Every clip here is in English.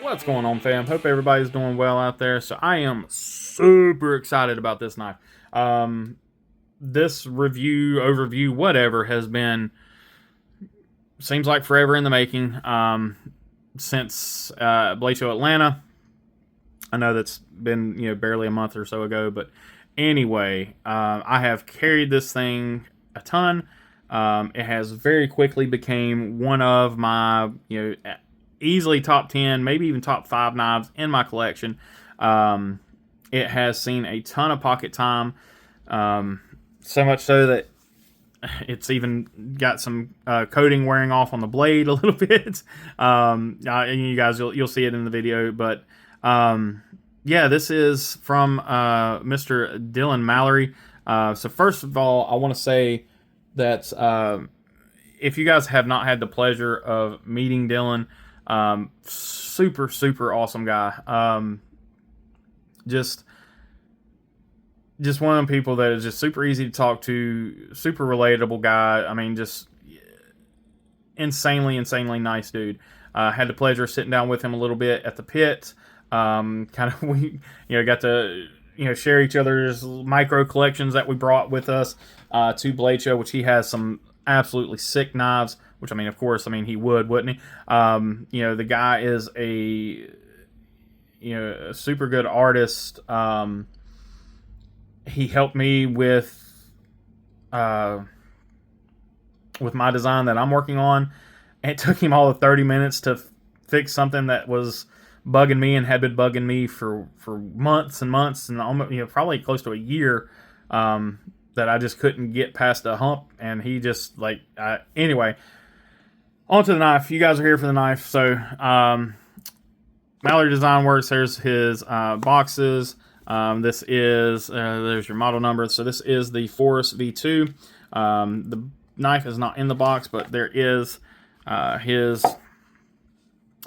What's going on, fam? Hope everybody's doing well out there. So I am super excited about this knife. This review, overview, whatever, has been, seems like forever in the making, since Blade Show Atlanta. I know that's been, barely a month or so ago, but anyway, I have carried this thing a ton. It has very quickly became one of my, easily top 10, maybe even top 5 knives in my collection. It has seen a ton of pocket time, so much so that it's even got some coating wearing off on the blade a little bit. You guys, you'll see it in the video, but yeah, this is from Mr. Dylan Mallery. So first of all, I want to say that if you guys have not had the pleasure of meeting Dylan, super awesome guy. Just one of them people that is just super easy to talk to, super relatable guy. I mean, just insanely nice dude. Had the pleasure of sitting down with him a little bit at the pit. We got to share each other's micro collections that we brought with us to Blade Show, which he has some absolutely sick knives. Which, I mean, of course, he would, wouldn't he? The guy is a super good artist. He helped me with my design that I'm working on. It took him all of 30 minutes to fix something that was bugging me and had been bugging me for months and months, and almost, probably close to a year. That I just couldn't get past the hump, and he just anyway. On to the knife. You guys are here for the knife. So, Mallery Design Works. There's his boxes. This is, there's your model number. So this is the Phorus V2. The knife is not in the box, but there is his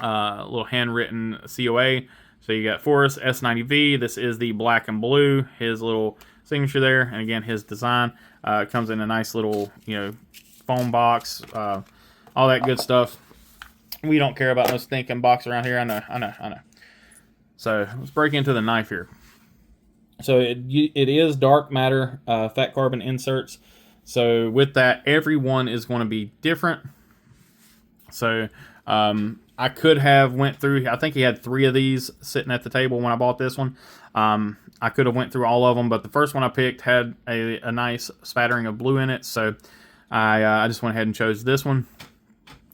little handwritten COA. So you got Phorus S90V. This is the black and blue. His little signature there. And again, his design comes in a nice little, foam box. All that good stuff. We don't care about no stinking box around here. I know. So let's break into the knife here. So it is dark matter fat carbon inserts. So with that, every one is going to be different. So I could have went through. I think he had 3 of these sitting at the table when I bought this one. I could have went through all of them, but the first one I picked had a nice spattering of blue in it. So I just went ahead and chose this one.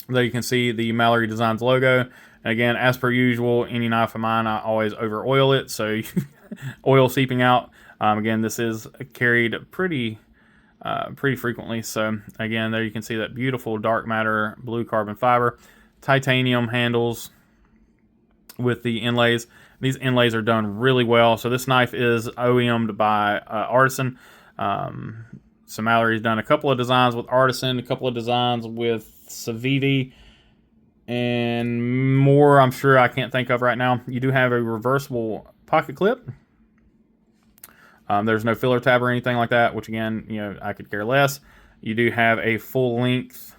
There you can see the Mallery Designs logo. And again, as per usual, any knife of mine, I always over oil it, so oil seeping out. Again, this is carried pretty frequently. So again, there you can see that beautiful dark matter blue carbon fiber, titanium handles with the inlays. These inlays are done really well. So this knife is OEM'd by Artisan. So Mallery's done a couple of designs with Artisan, a couple of designs with Civivi, and more I'm sure I can't think of right now. You do have a reversible pocket clip. There's no filler tab or anything like that, which again, I could care less. You do have a full length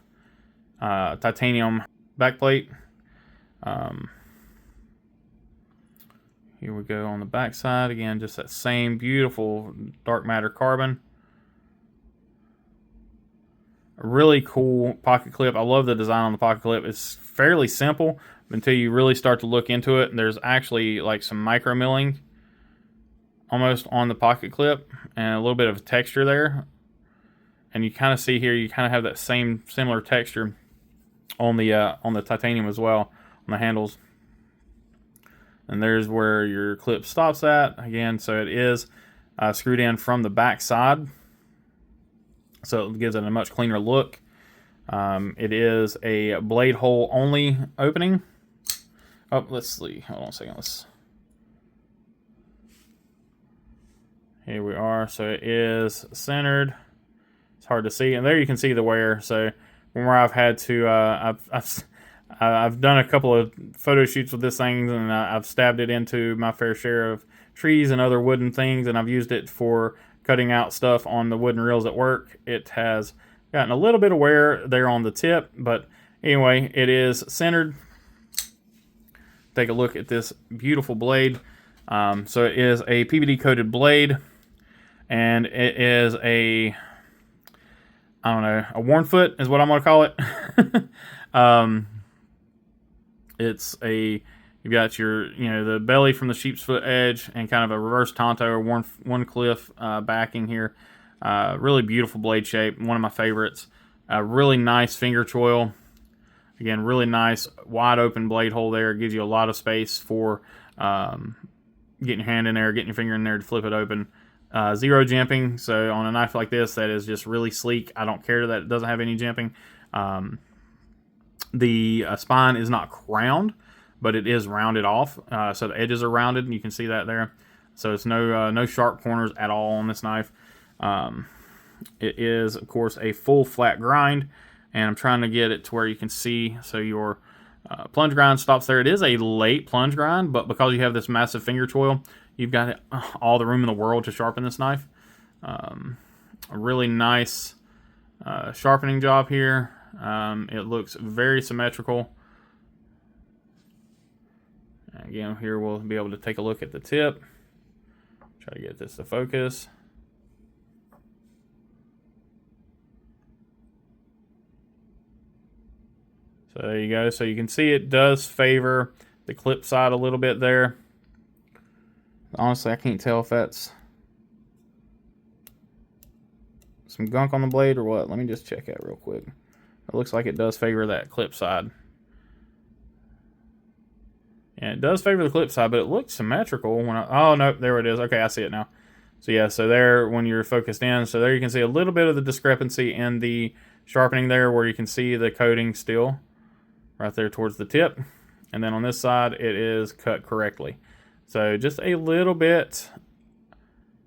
titanium backplate. Here we go on the back side. Again, just that same beautiful dark matter carbon. A really cool pocket clip. I love the design on the pocket clip. It's fairly simple until you really start to look into it. And there's actually like some micro milling almost on the pocket clip and a little bit of texture there. And you kind of see here, you kind of have that similar texture on the titanium as well, on the handles. And there's where your clip stops at. Again, so it is screwed in from the back side. So it gives it a much cleaner look. It is a blade hole only opening. Oh, let's see. Hold on a second. Here we are. So it is centered. It's hard to see, and there you can see the wear. So from where I've had to, I've done a couple of photo shoots with this thing, and I've stabbed it into my fair share of trees and other wooden things, and I've used it for cutting out stuff on the wooden reels at work. It has gotten a little bit of wear there on the tip, but anyway, it is centered. take a look at this beautiful blade. So it is a PVD coated blade, and it is a, I don't know, a worn foot is what I'm going to call it. It's a, you've got your, the belly from the sheep's foot edge and kind of a reverse Tonto or one cliff backing here. Really beautiful blade shape, one of my favorites. Really nice finger choil. Again, really nice wide open blade hole there. It gives you a lot of space for getting your hand in there, getting your finger in there to flip it open. Zero jimping, so on a knife like this that is just really sleek, I don't care that it doesn't have any jimping. The spine is not crowned, but it is rounded off, so the edges are rounded, and you can see that there. So it's no sharp corners at all on this knife. It is, of course, a full flat grind, and I'm trying to get it to where you can see, so your plunge grind stops there. It is a late plunge grind, but because you have this massive finger choil, you've got all the room in the world to sharpen this knife. A really nice sharpening job here. It looks very symmetrical. Again, here we'll be able to take a look at the tip. Try to get this to focus. So there you go. So you can see it does favor the clip side a little bit there. Honestly, I can't tell if that's some gunk on the blade or what. Let me just check that real quick. It looks like it does favor that clip side. And it does favor the clip side, but it looks symmetrical when oh, no, there it is. Okay, I see it now. So yeah, so there, when you're focused in, so there you can see a little bit of the discrepancy in the sharpening there, where you can see the coating still right there towards the tip. And then on this side, it is cut correctly. So just a little bit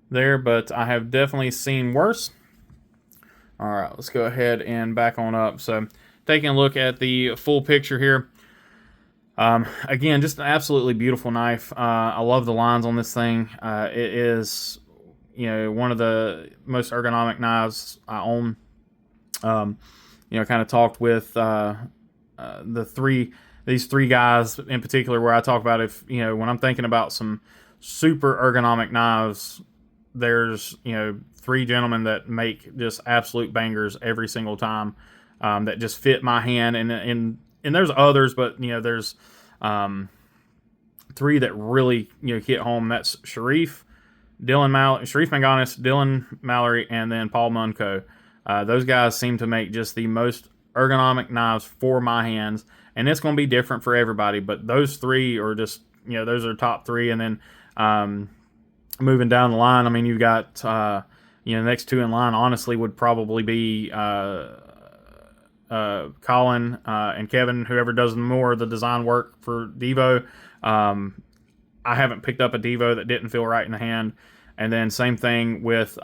there, but I have definitely seen worse. All right, let's go ahead and back on up. So taking a look at the full picture here. Again, just an absolutely beautiful knife. I love the lines on this thing. It is, one of the most ergonomic knives I own. Kind of talked with these three guys in particular, where I talk about if, when I'm thinking about some super ergonomic knives, there's, three gentlemen that make just absolute bangers every single time, that just fit my hand. And there's others, but, there's three that really, hit home. That's Sharif Manganis, Dylan Mallery, and then Paul Munco. Those guys seem to make just the most ergonomic knives for my hands, and it's going to be different for everybody, but those three are just, those are top three. And then moving down the line, I mean, you've got the next two in line honestly would probably be Colin and Kevin, whoever does more of the design work for Devo. I haven't picked up a Devo that didn't feel right in the hand. And then same thing with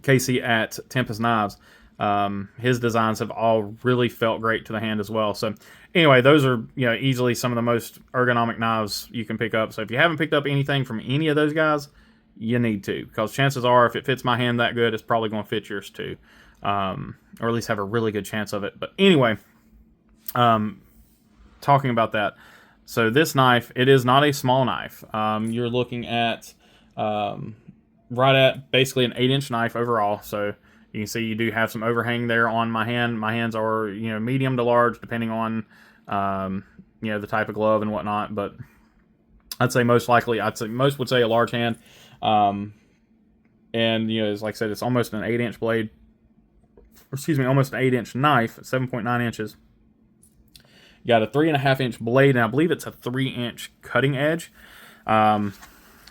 Casey at Tempest Knives. His designs have all really felt great to the hand as well. So anyway, those are easily some of the most ergonomic knives you can pick up. So if you haven't picked up anything from any of those guys, you need to, because chances are if it fits my hand that good, it's probably going to fit yours too, or at least have a really good chance of it. But anyway, talking about that, so this knife, it is not a small knife. You're looking at right at basically an 8-inch knife overall. So you can see you do have some overhang there on my hand. My hands are, medium to large, depending on, the type of glove and whatnot. But I'd say most would say a large hand. And, it's like I said, it's almost an 8-inch blade. Almost an 8-inch knife, 7.9 inches. You got a 3.5-inch blade, and I believe it's a 3-inch cutting edge. Let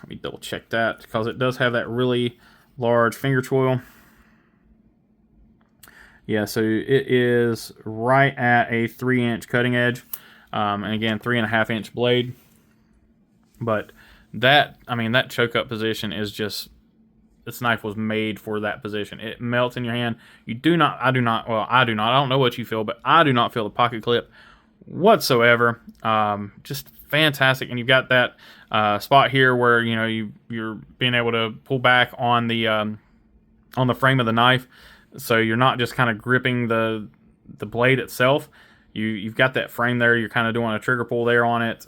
me double check that, because it does have that really large finger choil. Yeah, so it is right at a 3-inch cutting edge, and again, 3.5-inch blade. But that choke up position is just, this knife was made for that position. It melts in your hand. I do not, I don't know what you feel, but I do not feel the pocket clip whatsoever. Just fantastic. And you've got that spot here where, you're being able to pull back on the frame of the knife. So you're not just kind of gripping the blade itself. You've got that frame there. You're kind of doing a trigger pull there on it.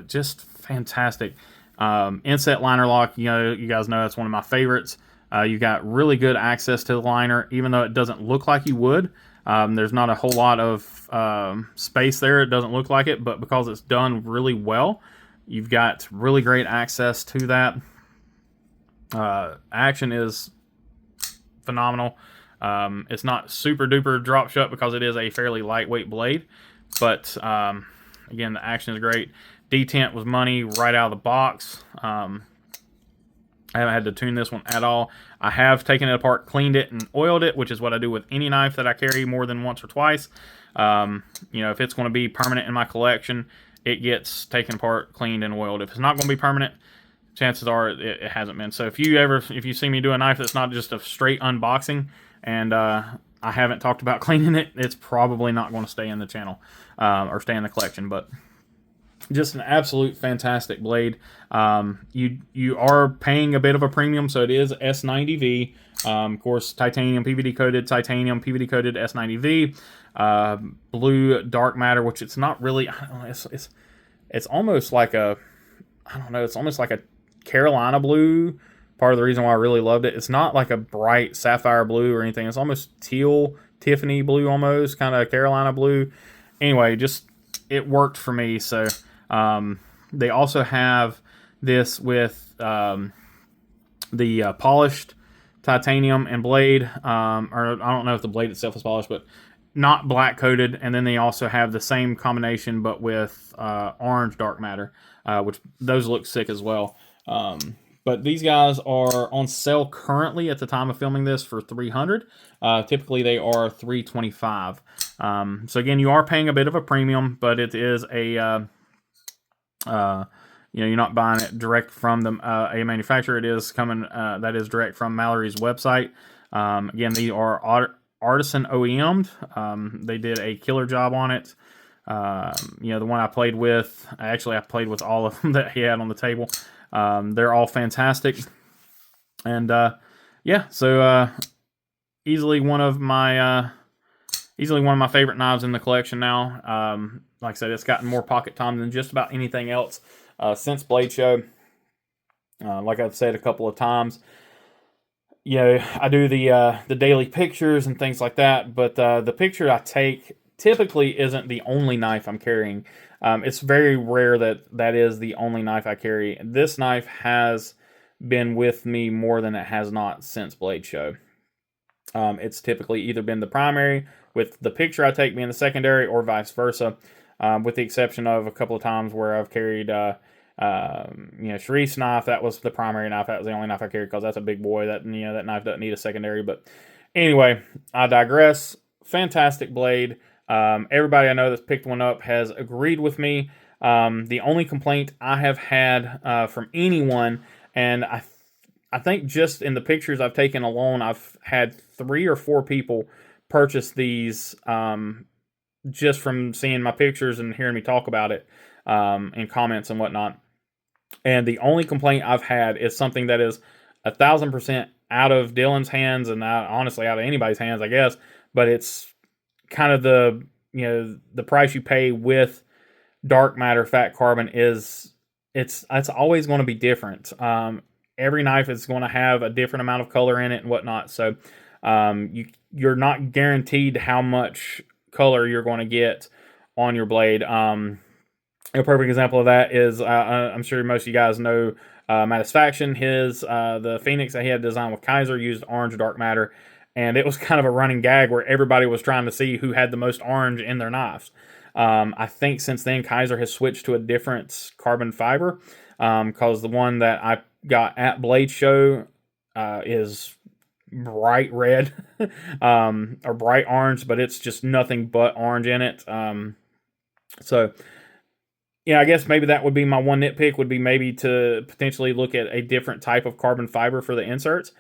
Just fantastic. Inset liner lock, you guys know that's one of my favorites. You got really good access to the liner, even though it doesn't look like you would. There's not a whole lot of space there. It doesn't look like it, but because it's done really well, you've got really great access to that. Action is phenomenal. It's not super duper drop shut because it is a fairly lightweight blade, but again, the action is great. Detent was money right out of the box. I haven't had to tune this one at all. I have taken it apart, cleaned it, and oiled it, which is what I do with any knife that I carry more than once or twice. If it's going to be permanent in my collection, it gets taken apart, cleaned, and oiled. If it's not going to be permanent, chances are it hasn't been. So if you see me do a knife that's not just a straight unboxing, and I haven't talked about cleaning it, it's probably not going to stay in the channel or stay in the collection. But just an absolute fantastic blade. You are paying a bit of a premium, so it is S90V. Of course, titanium, PVD coated titanium, PVD coated S90V. Blue dark matter, which it's not really. I don't know, it's almost like a. I don't know. It's almost like a Carolina blue. Part of the reason why I really loved it. It's not like a bright sapphire blue or anything. It's almost teal, Tiffany blue almost, kind of Carolina blue. Anyway, just it worked for me. So they also have this with the polished titanium and blade. Or I don't know if the blade itself is polished, but not black coated. And then they also have the same combination, but with orange dark matter, which those look sick as well. But these guys are on sale currently at the time of filming this for $300. Typically they are $325. So again, you are paying a bit of a premium, but it is a you're not buying it direct from a manufacturer. It is coming that is direct from Mallery's website. Again, they are artisan OEM'd. They did a killer job on it. The one I played with, I played with all of them that he had on the table. They're all fantastic. And so easily one of my favorite knives in the collection now. Like I said, it's gotten more pocket time than just about anything else since Blade Show. Like I've said a couple of times, I do the daily pictures and things like that, but the picture I take typically isn't the only knife I'm carrying. It's very rare that is the only knife I carry. This knife has been with me more than it has not since Blade Show. It's typically either been the primary, with the picture I take being the secondary, or vice versa, with the exception of a couple of times where I've carried Sharif's knife. That was the primary knife. That was the only knife I carried because that's a big boy. That knife doesn't need a secondary. But anyway, I digress. Fantastic blade. Everybody I know that's picked one up has agreed with me. The only complaint I have had from anyone, and I think just in the pictures I've taken alone, I've had 3 or 4 people purchase these just from seeing my pictures and hearing me talk about it in comments and whatnot. And the only complaint I've had is something that is 1,000% out of Dylan's hands, and honestly out of anybody's hands, I guess. But it's kind of the price you pay with dark matter fat carbon is it's always going to be different. Every knife is going to have a different amount of color in it and whatnot. So you're not guaranteed how much color you're going to get on your blade. A perfect example of that is I'm sure most of you guys know Mattisfaction. The Phoenix that he had designed with Kaiser used orange dark matter, and it was kind of a running gag where everybody was trying to see who had the most orange in their knives. I think since then Kaiser has switched to a different carbon fiber, because the one that I got at Blade Show is bright red or bright orange, but it's just nothing but orange in it. So I guess maybe that would be my one nitpick, would be maybe to potentially look at a different type of carbon fiber for the inserts.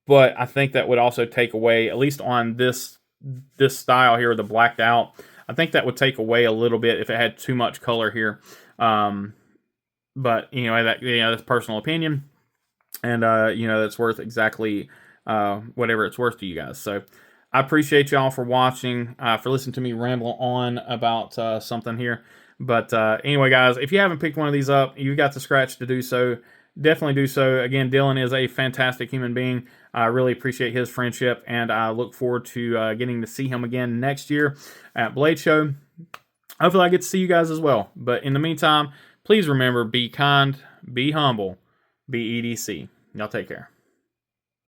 But I think that would also take away, at least on this style here, the blacked out, I think that would take away a little bit if it had too much color here. But that's personal opinion, and that's worth exactly whatever it's worth to you guys. So I appreciate y'all for watching, for listening to me ramble on about something here. But anyway, guys, if you haven't picked one of these up, you've got the scratch to do so. Definitely do so. Again, Dylan is a fantastic human being. I really appreciate his friendship, and I look forward to getting to see him again next year at Blade Show. Hopefully I get to see you guys as well. But in the meantime, please remember, be kind, be humble, be EDC. Y'all take care.